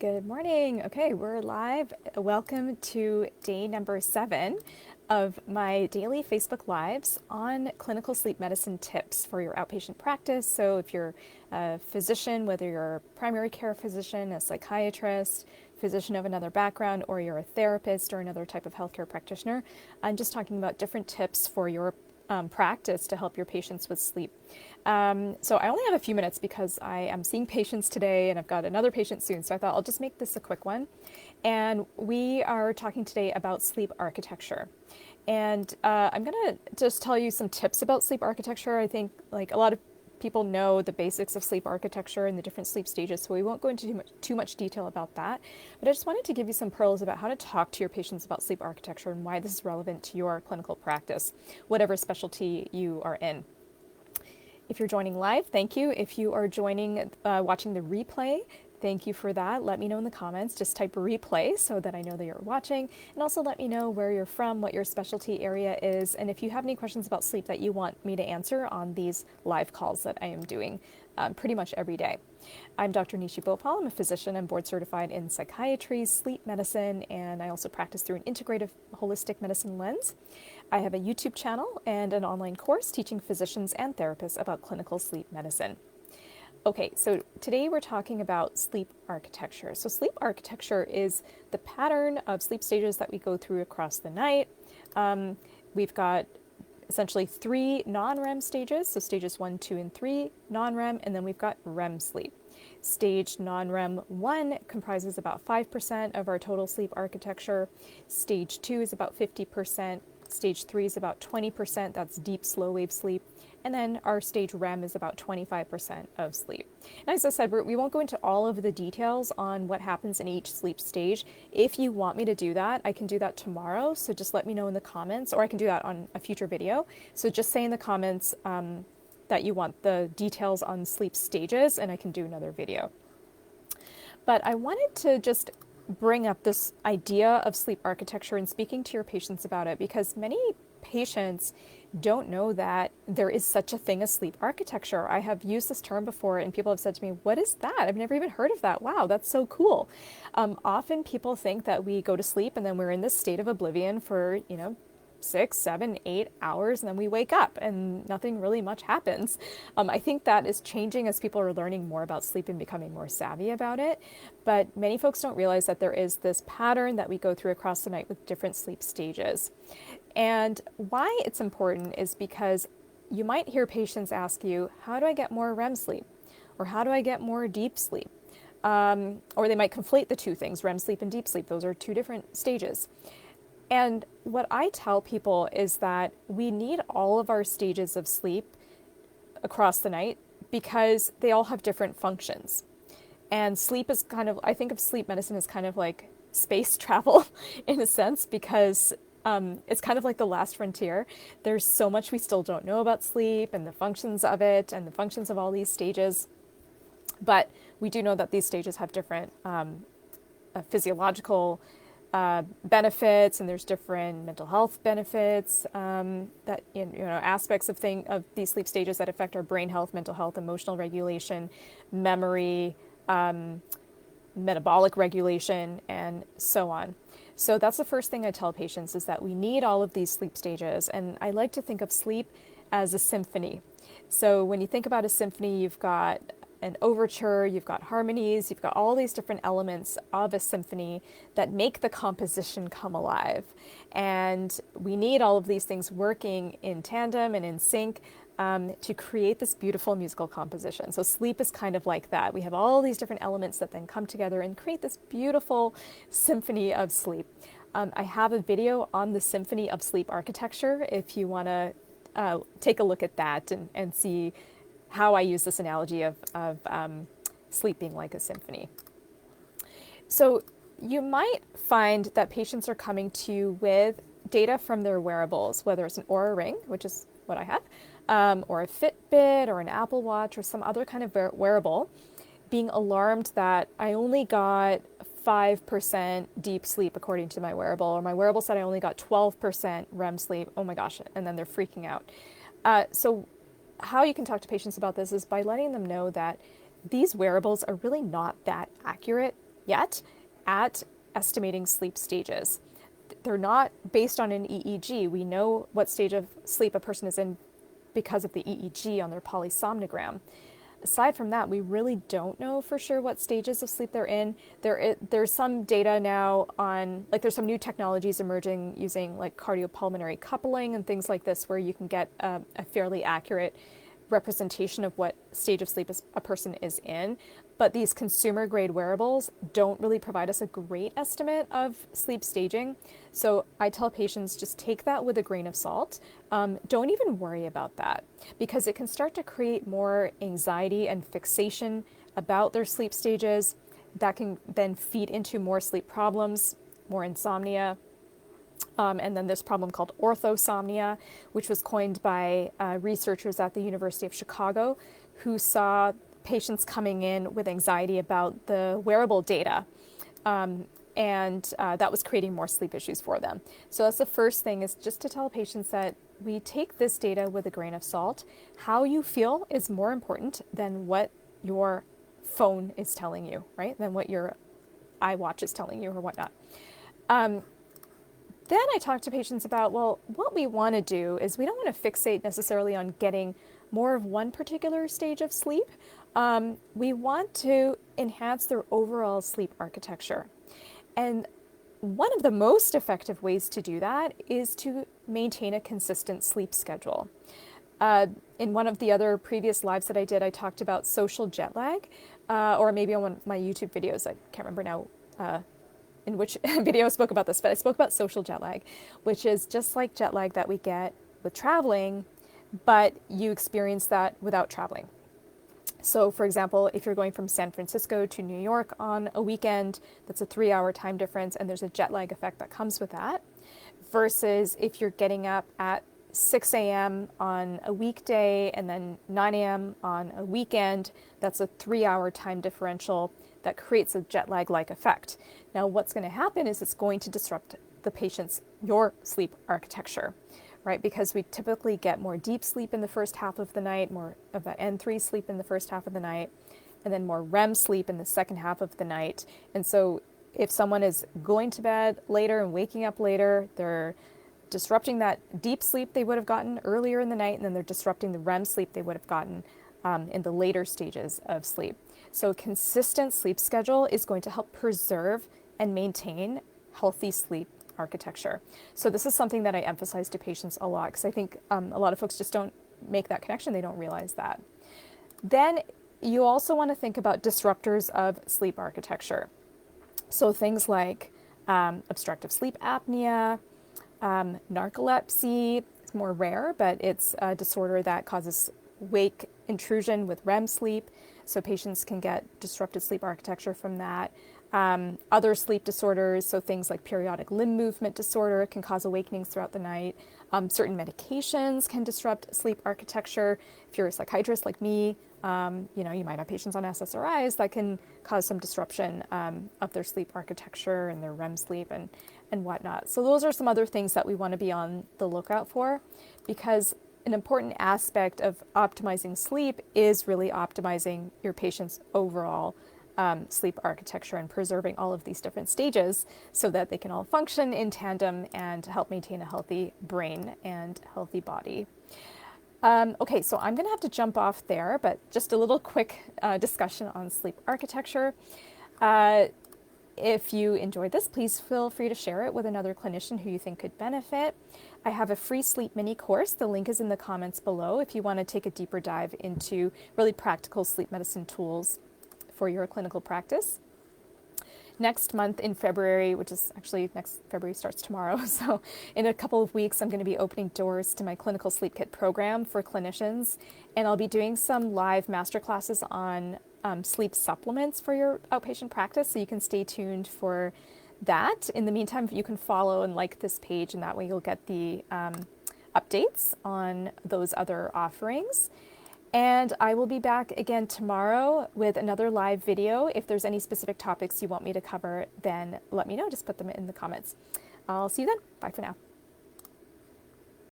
Good morning. Okay, we're live. Welcome to day number 7 of my daily Facebook Lives on clinical sleep medicine tips for your outpatient practice. So if you're a physician, whether you're a primary care physician, a psychiatrist, physician of another background, or you're a therapist or another type of healthcare practitioner, I'm just talking about different tips for your practice to help your patients with sleep. So I only have a few minutes because I am seeing patients today and I've got another patient soon. So I thought I'll just make this a quick one. And we are talking today about sleep architecture. And I'm going to just tell you some tips about sleep architecture. I think like a lot of people know the basics of sleep architecture and the different sleep stages, so we won't go into too much detail about that. But I just wanted to give you some pearls about how to talk to your patients about sleep architecture and why this is relevant to your clinical practice, whatever specialty you are in. If you're joining live, thank you. If you are watching the replay, thank you for that. Let me know in the comments. Just type replay so that I know that you're watching. And also let me know where you're from, what your specialty area is, and if you have any questions about sleep that you want me to answer on these live calls that I am doing pretty much every day. I'm Dr. Nishi Bhopal. I'm a physician and board certified in psychiatry, sleep medicine, and I also practice through an integrative holistic medicine lens. I have a YouTube channel and an online course teaching physicians and therapists about clinical sleep medicine. Okay, so today we're talking about sleep architecture. So sleep architecture is the pattern of sleep stages that we go through across the night. We've got essentially 3 non-REM stages, so stages 1, 2, and 3, non-REM, and then we've got REM sleep. Stage non-REM 1 comprises about 5% of our total sleep architecture. Stage 2 is about 50%. Stage 3 is about 20%, that's deep slow wave sleep. And then our stage REM is about 25% of sleep. And as I said, we won't go into all of the details on what happens in each sleep stage. If you want me to do that, I can do that tomorrow. So just let me know in the comments, or I can do that on a future video. So just say in the comments that you want the details on sleep stages, and I can do another video. But I wanted to just bring up this idea of sleep architecture and speaking to your patients about it, because many patients don't know that there is such a thing as sleep architecture. I have used this term before and people have said to me, what is that? I've never even heard of that. Wow, that's so cool. Often people think that we go to sleep and then we're in this state of oblivion for, 6, 7, 8 hours, and then we wake up and nothing really much happens. I think that is changing as people are learning more about sleep and becoming more savvy about it. But many folks don't realize that there is this pattern that we go through across the night with different sleep stages. And why it's important is because you might hear patients ask you, how do I get more REM sleep? Or how do I get more deep sleep? Or they might conflate the two things, REM sleep and deep sleep. Those are 2 different stages. And what I tell people is that we need all of our stages of sleep across the night because they all have different functions. And sleep is I think of sleep medicine as kind of like space travel in a sense, because it's kind of like the last frontier. There's so much we still don't know about sleep and the functions of it and the functions of all these stages. But we do know that these stages have different physiological benefits, and there's different mental health benefits that aspects of these sleep stages that affect our brain health, mental health, emotional regulation, memory, metabolic regulation, and so on. So that's the first thing I tell patients, is that we need all of these sleep stages. And I like to think of sleep as a symphony. So when you think about a symphony, you've got an overture, you've got harmonies, you've got all these different elements of a symphony that make the composition come alive. And we need all of these things working in tandem and in sync to create this beautiful musical composition. So sleep is kind of like that. We have all these different elements that then come together and create this beautiful symphony of sleep. I have a video on the symphony of sleep architecture if you want to take a look at that and see how I use this analogy of sleep being like a symphony. So you might find that patients are coming to you with data from their wearables, whether it's an Oura Ring, which is what I have, or a Fitbit or an Apple Watch or some other kind of wearable, being alarmed that I only got 5% deep sleep according to my wearable, or my wearable said I only got 12% REM sleep. Oh my gosh, and then they're freaking out. So how you can talk to patients about this is by letting them know that these wearables are really not that accurate yet at estimating sleep stages. They're not based on an EEG. We know what stage of sleep a person is in because of the EEG on their polysomnogram. Aside from that, we really don't know for sure what stages of sleep they're in. There's some data now on, like, there's some new technologies emerging using like cardiopulmonary coupling and things like this, where you can get a fairly accurate representation of what stage of sleep a person is in. But these consumer grade wearables don't really provide us a great estimate of sleep staging. So I tell patients, just take that with a grain of salt. Don't even worry about that, because it can start to create more anxiety and fixation about their sleep stages. That can then feed into more sleep problems, more insomnia. And then this problem called orthosomnia, which was coined by researchers at the University of Chicago, who saw patients coming in with anxiety about the wearable data. And that was creating more sleep issues for them. So that's the first thing, is just to tell patients that we take this data with a grain of salt. How you feel is more important than what your phone is telling you, right? Than what your iWatch is telling you or whatnot. Then I talk to patients about, well, what we want to do is we don't want to fixate necessarily on getting more of one particular stage of sleep. We want to enhance their overall sleep architecture. And one of the most effective ways to do that is to maintain a consistent sleep schedule. In one of the other previous lives that I did, I talked about social jet lag, or maybe on one of my YouTube videos, I can't remember now in which video I spoke about this, but I spoke about social jet lag, which is just like jet lag that we get with traveling, but you experience that without traveling. So for example, if you're going from San Francisco to New York on a weekend, that's a 3-hour time difference, and there's a jet lag effect that comes with that, versus if you're getting up at 6 a.m. on a weekday and then 9 a.m. on a weekend, that's a 3-hour time differential that creates a jet lag-like effect. Now, what's going to happen is it's going to disrupt your sleep architecture, right? Because we typically get more deep sleep in the first half of the night, more of that N3 sleep in the first half of the night, and then more REM sleep in the second half of the night. And so if someone is going to bed later and waking up later, they're disrupting that deep sleep they would have gotten earlier in the night, and then they're disrupting the REM sleep they would have gotten in the later stages of sleep. So a consistent sleep schedule is going to help preserve and maintain healthy sleep architecture. So this is something that I emphasize to patients a lot, because I think a lot of folks just don't make that connection. They don't realize that. Then you also want to think about disruptors of sleep architecture. So things like obstructive sleep apnea, narcolepsy. It's more rare, but it's a disorder that causes wake intrusion with REM sleep. So patients can get disrupted sleep architecture from that. Other sleep disorders, so things like periodic limb movement disorder, can cause awakenings throughout the night. Certain medications can disrupt sleep architecture. If you're a psychiatrist like me, you might have patients on SSRIs that can cause some disruption of their sleep architecture and their REM sleep and whatnot. So those are some other things that we want to be on the lookout for, because an important aspect of optimizing sleep is really optimizing your patient's overall sleep architecture and preserving all of these different stages so that they can all function in tandem and help maintain a healthy brain and healthy body. Okay, so I'm going to have to jump off there, but just a little quick discussion on sleep architecture. If you enjoyed this, please feel free to share it with another clinician who you think could benefit. I have a free sleep mini course. The link is in the comments below if you want to take a deeper dive into really practical sleep medicine tools for your clinical practice. Next month in February, which is actually next February starts tomorrow, so in a couple of weeks I'm going to be opening doors to my clinical sleep kit program for clinicians, and I'll be doing some live masterclasses on sleep supplements for your outpatient practice, so you can stay tuned for that. In the meantime, you can follow and like this page, and that way you'll get the updates on those other offerings. And I will be back again tomorrow with another live video. If there's any specific topics you want me to cover, then let me know. Just put them in the comments. I'll see you then. Bye for now.